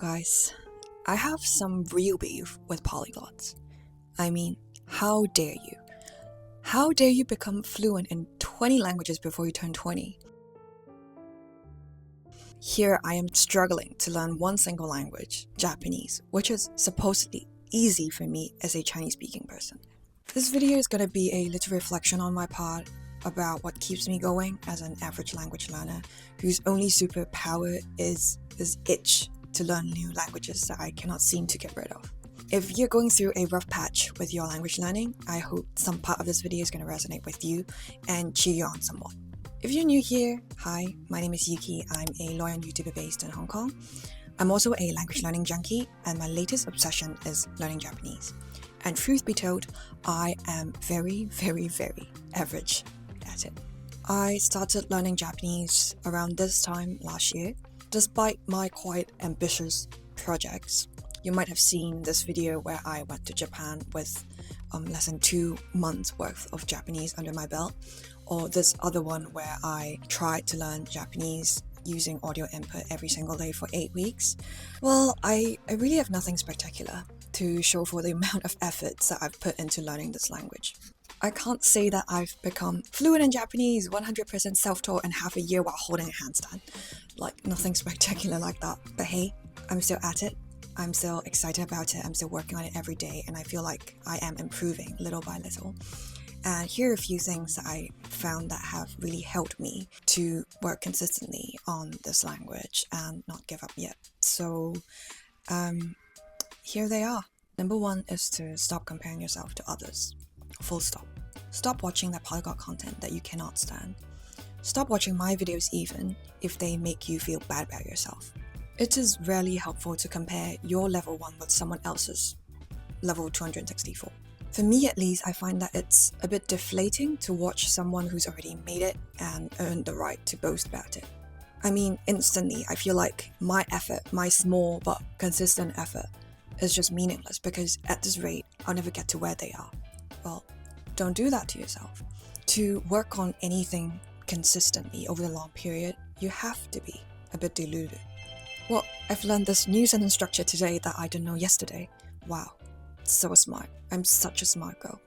Guys, I have some real beef with polyglots. I mean, how dare you? How dare you become fluent in 20 languages before you turn 20? Here I am struggling to learn one single language, Japanese, which is supposedly easy for me as a Chinese speaking person. This video is going to be a little reflection on my part about what keeps me going as an average language learner whose only superpower is this itch to learn new languages that I cannot seem to get rid of. If you're going through a rough patch with your language learning, I hope some part of this video is going to resonate with you and cheer you on somewhat. If you're new here, hi, my name is Yuki. I'm a lawyer and YouTuber based in Hong Kong. I'm also a language learning junkie, and my latest obsession is learning Japanese. And truth be told, I am very average at it. I started learning Japanese around this time last year. Despite my quite ambitious projects, you might have seen this video where I went to Japan with less than 2 months worth of Japanese under my belt, or this other one where I tried to learn Japanese using audio input every single day for 8 weeks. Well, I really have nothing spectacular to show for the amount of efforts that I've put into learning this language. I can't say that I've become fluent in Japanese 100% self-taught in half a year while holding a handstand. Like, nothing spectacular like that. But hey, I'm still at it. I'm still excited about it. I'm still working on it every day, and I feel like I am improving little by little. And here are a few things that I found that have really helped me to work consistently on this language and not give up yet. So, here they are. Number 1 is to stop comparing yourself to others. Full stop. Stop watching that polyglot content that you cannot stand. Stop watching my videos even if they make you feel bad about yourself. It is rarely helpful to compare your level 1 with someone else's level 264. For me at least, I find that it's a bit deflating to watch someone who's already made it and earned the right to boast about it. I mean, instantly, I feel like my effort, my small but consistent effort, is just meaningless because at this rate, I'll never get to where they are. Well, don't do that to yourself. To work on anything consistently over a long period, you have to be a bit deluded. Well, I've learned this new sentence structure today that I didn't know yesterday. Wow, so smart. I'm such a smart girl.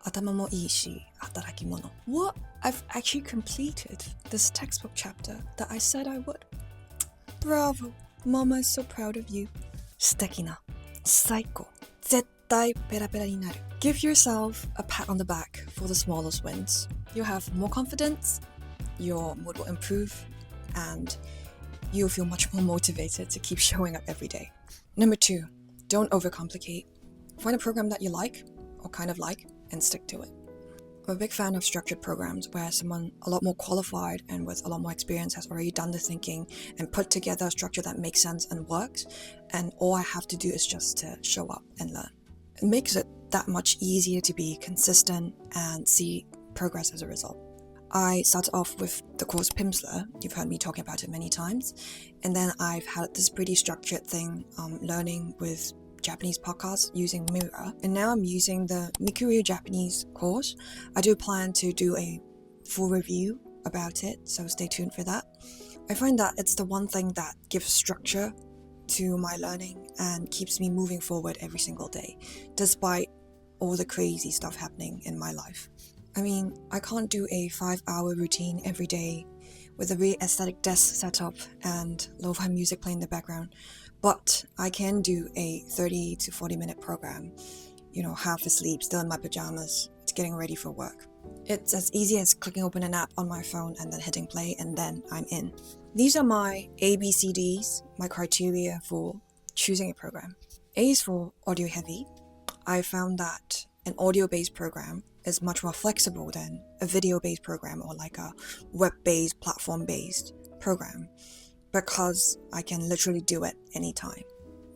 Atama mo ii shi, ataraki mono. What? I've actually completed this textbook chapter that I said I would. Bravo. Mama is so proud of you. 素敵な. Saiko. 絶対ペラペラになる. Give yourself a pat on the back for the smallest wins. You'll have more confidence, your mood will improve, and you'll feel much more motivated to keep showing up every day. Number 2, don't overcomplicate. Find a program that you like, or kind of like, and stick to it. I'm a big fan of structured programs where someone a lot more qualified and with a lot more experience has already done the thinking and put together a structure that makes sense and works, and all I have to do is just to show up and learn. It makes it that much easier to be consistent and see progress as a result. I started off with the course Pimsleur. You've heard me talking about it many times. And then I've had this pretty structured thing learning with Japanese podcasts using Mirror. And now I'm using the Mikuru Japanese course. I do plan to do a full review about it, so stay tuned for that. I find that it's the one thing that gives structure to my learning and keeps me moving forward every single day, despite all the crazy stuff happening in my life. I mean, I can't do a 5-hour routine every day with a really aesthetic desk setup and lo-fi music playing in the background, but I can do a 30 to 40 minute program, half asleep, still in my pajamas, getting ready for work. It's as easy as clicking open an app on my phone and then hitting play, and then I'm in. These are my ABCDs, my criteria for choosing a program. A is for audio heavy. I found that an audio-based program is much more flexible than a video-based program or like a web-based, platform-based program, because I can literally do it anytime.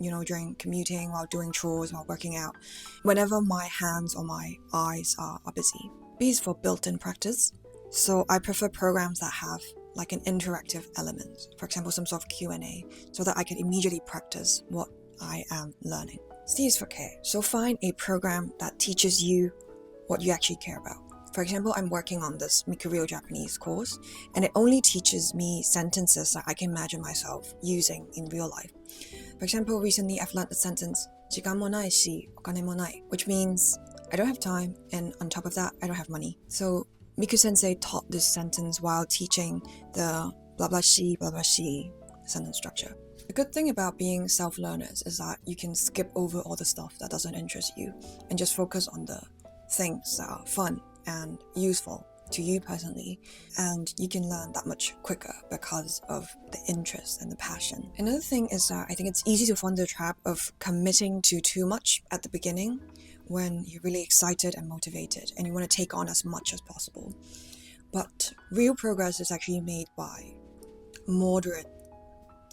During commuting, while doing chores, while working out, whenever my hands or my eyes are busy. B is for built-in practice. So I prefer programs that have like an interactive element, for example, some sort of Q&A, so that I can immediately practice what I am learning. C is for care. So find a program that teaches you what you actually care about. For example, I'm working on this Mikuryo Japanese course, and it only teaches me sentences that I can imagine myself using in real life. For example, recently I've learned the sentence 時間もないしお金もない, which means I don't have time, and on top of that, I don't have money. So Miku Sensei taught this sentence while teaching the blah blah shi sentence structure. The good thing about being self-learners is that you can skip over all the stuff that doesn't interest you and just focus on the things that are fun and useful to you personally, and you can learn that much quicker because of the interest and the passion. Another thing is that I think it's easy to fall into the trap of committing to too much at the beginning when you're really excited and motivated and you want to take on as much as possible. But real progress is actually made by moderate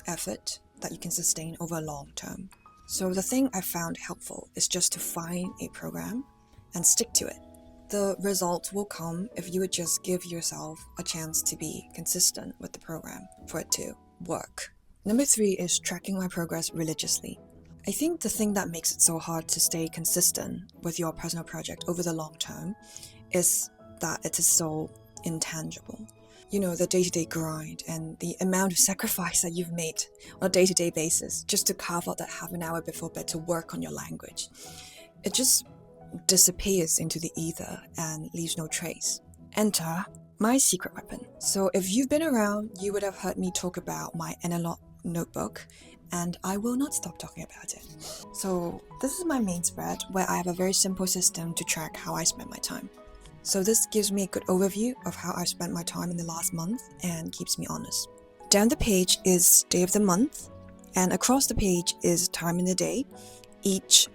effort that you can sustain over a long term. So the thing I found helpful is just to find a program and stick to it. The results will come if you would just give yourself a chance to be consistent with the program for it to work. Number 3 is tracking my progress religiously. I think the thing that makes it so hard to stay consistent with your personal project over the long term is that it is so intangible. You know, the day-to-day grind and the amount of sacrifice that you've made on a day-to-day basis just to carve out that half an hour before bed to work on your language. It just disappears into the ether and leaves no trace. Enter my secret weapon. So if you've been around, you would have heard me talk about my analog notebook, and I will not stop talking about it. So this is my main spread where I have a very simple system to track how I spend my time. So this gives me a good overview of how I've spent my time in the last month and keeps me honest. Down the page is day of the month, and across the page is time in the day. Each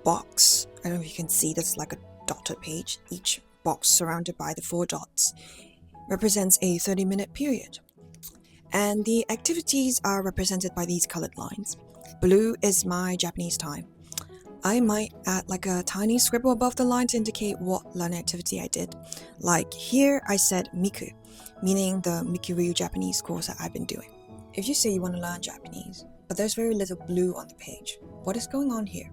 box, I don't know if you can see this, like a dotted page. Each box surrounded by the 4 dots represents a 30-minute period. And the activities are represented by these colored lines. Blue is my Japanese time. I might add like a tiny scribble above the line to indicate what learning activity I did. Like here I said Miku, meaning the Mikuryo Japanese course that I've been doing. If you say you want to learn Japanese, but there's very little blue on the page, what is going on here?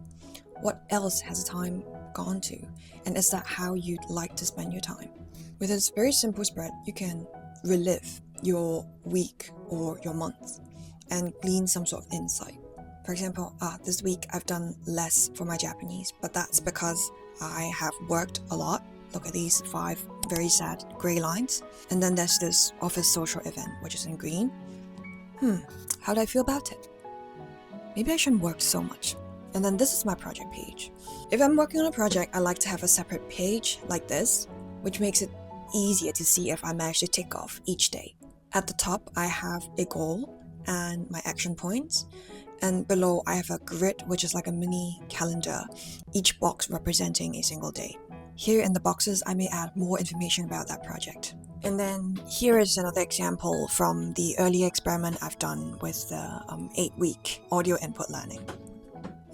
What else has the time gone to? And is that how you'd like to spend your time? With this very simple spread, you can relive your week or your month and glean some sort of insight. For example, this week I've done less for my Japanese, but that's because I have worked a lot. Look at these 5 very sad grey lines. And then there's this office social event, which is in green. How do I feel about it? Maybe I shouldn't work so much. And then this is my project page. If I'm working on a project, I like to have a separate page like this, which makes it easier to see if I manage to tick off each day. At the top, I have a goal and my action points. And below, I have a grid, which is like a mini calendar, each box representing a single day. Here in the boxes, I may add more information about that project. And then here is another example from the earlier experiment I've done with the 8-week audio input learning.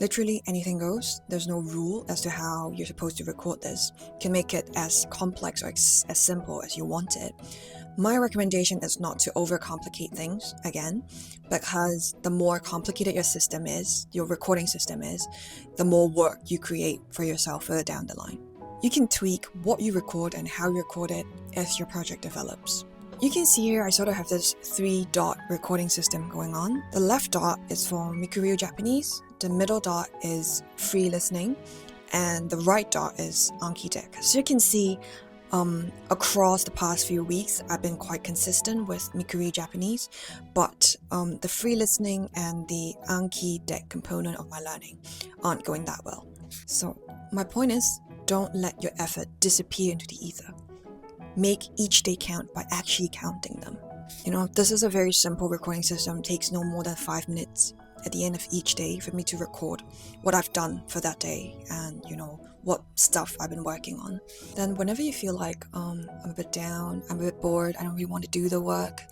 Literally anything goes. There's no rule as to how you're supposed to record this. You can make it as complex or as simple as you want it. My recommendation is not to overcomplicate things again, because the more complicated your system is, your recording system is, the more work you create for yourself further down the line. You can tweak what you record and how you record it as your project develops. You can see here I sort of have this 3-dot recording system going on. The left dot is for Mikuryo Japanese, the middle dot is free listening, and the right dot is Anki Deck. So you can see across the past few weeks I've been quite consistent with Mikuryo Japanese, but the free listening and the Anki Deck component of my learning aren't going that well. So my point is, don't let your effort disappear into the ether. Make each day count by actually counting them. You know, this is a very simple recording system. It takes no more than 5 minutes at the end of each day for me to record what I've done for that day and, you know, what stuff I've been working on. Then whenever you feel like I'm a bit down, I'm a bit bored, I don't really want to do the work,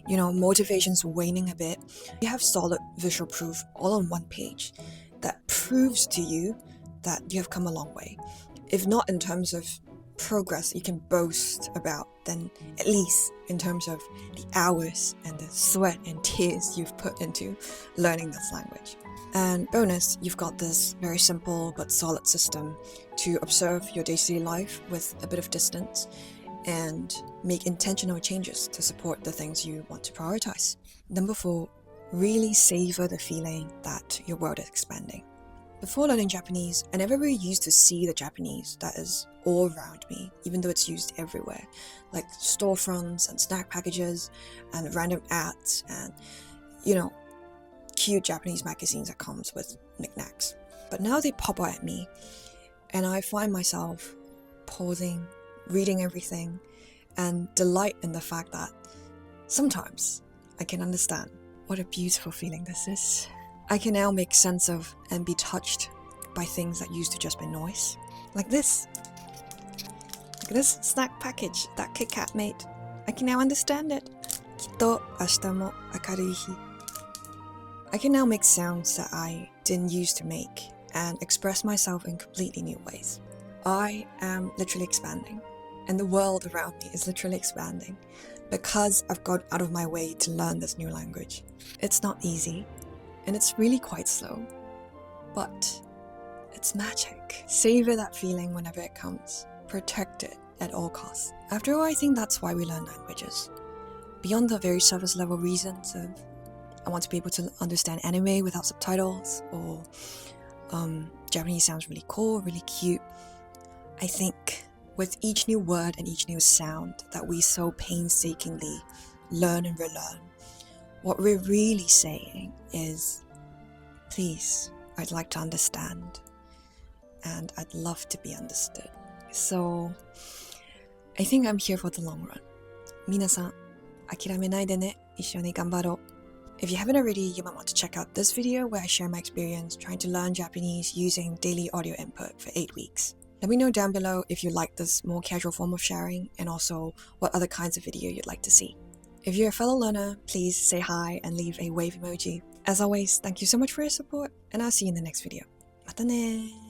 you know, motivation's waning a bit, you have solid visual proof all on one page that proves to you that you have come a long way. If not in terms of progress you can boast about than at least in terms of the hours and the sweat and tears you've put into learning this language. And bonus, you've got this very simple but solid system to observe your day-to-day life with a bit of distance and make intentional changes to support the things you want to prioritize. Number 4, really savor the feeling that your world is expanding. Before learning Japanese, I never really used to see the Japanese that is all around me, even though it's used everywhere, like storefronts and snack packages and random ads and, cute Japanese magazines that comes with knickknacks. But now they pop out at me, and I find myself pausing, reading everything, and delight in the fact that sometimes I can understand what a beautiful feeling this is. I can now make sense of and be touched by things that used to just be noise. Like this. Like this snack package that Kit Kat made. I can now understand it. Kitto ashita mo akaru hi. I can now make sounds that I didn't used to make and express myself in completely new ways. I am literally expanding, and the world around me is literally expanding because I've gone out of my way to learn this new language. It's not easy, and it's really quite slow, but it's magic. Savor that feeling whenever it comes. Protect it at all costs. After all, I think that's why we learn languages. Beyond the very surface level reasons of I want to be able to understand anime without subtitles, or Japanese sounds really cool, really cute. I think with each new word and each new sound that we so painstakingly learn and relearn, what we're really saying is, please, I'd like to understand, and I'd love to be understood. So I think I'm here for the long run. 皆さん、諦めないでね。一緒に頑張ろう。If you haven't already, you might want to check out this video where I share my experience trying to learn Japanese using daily audio input for 8 weeks. Let me know down below if you like this more casual form of sharing, and also what other kinds of video you'd like to see. If you're a fellow learner, please say hi and leave a wave emoji. As always, thank you so much for your support, and I'll see you in the next video. またね